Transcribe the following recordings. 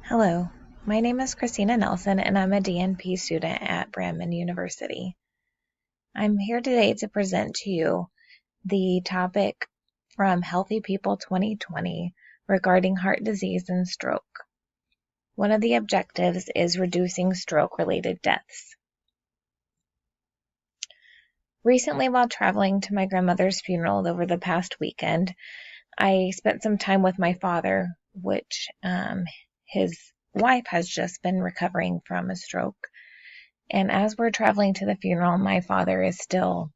Hello, my name is Christina Nelson and I'm a DNP student at Brandman University. I'm here today to present to you the topic from Healthy People 2020 regarding heart disease and stroke. One of the objectives is reducing stroke-related deaths. Recently, while traveling to my grandmother's funeral over the past weekend, I spent some time with my father, which his wife has just been recovering from a stroke. And as we're traveling to the funeral, my father is still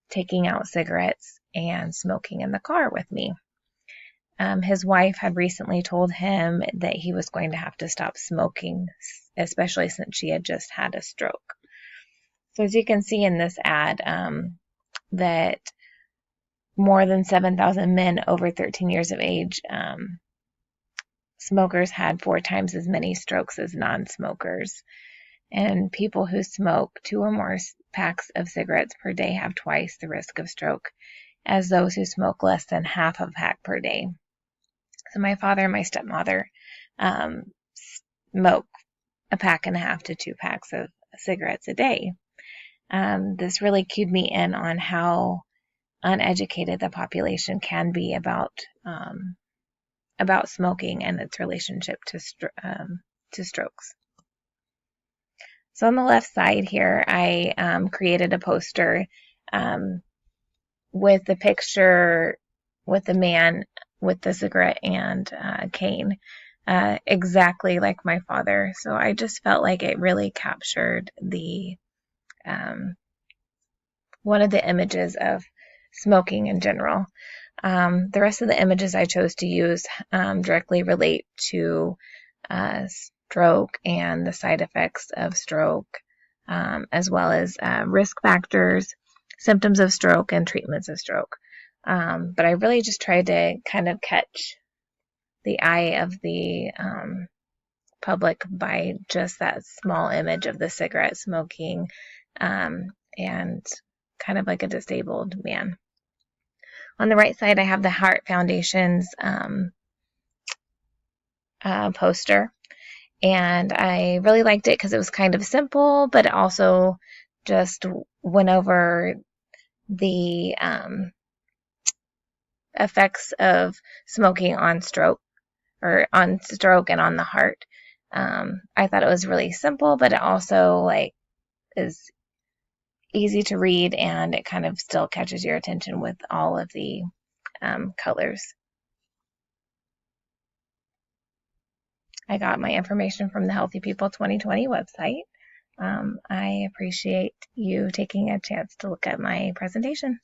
taking out cigarettes and smoking in the car with me. His wife had recently told him that he was going to have to stop smoking, especially since she had just had a stroke. So as you can see in this ad, that more than 7,000 men over 13 years of age, smokers had 4 times as many strokes as non-smokers. And people who smoke 2 or more packs of cigarettes per day have twice the risk of stroke as those who smoke less than half a pack per day. So my father and my stepmother smoke a pack and a half to 2 packs of cigarettes a day. This really cued me in on how uneducated the population can be about smoking and its relationship to strokes. So on the left side here, I created a poster with the picture with the man with the cigarette and cane, exactly like my father. So I just felt like it really captured the one of the images of smoking in general. The rest of the images I chose to use directly relate to stroke and the side effects of stroke, as well as risk factors, symptoms of stroke, and treatments of stroke. But I really just tried to kind of catch the eye of the public by just that small image of the cigarette smoking and kind of like a disabled man. On the right side, I have the Heart Foundation's poster. And I really liked it because it was kind of simple, but it also just went over the effects of smoking on stroke and on the heart. I thought it was really simple, but it also is easy to read, and it kind of still catches your attention with all of the colors. I got my information from the Healthy People 2020 website. I appreciate you taking a chance to look at my presentation.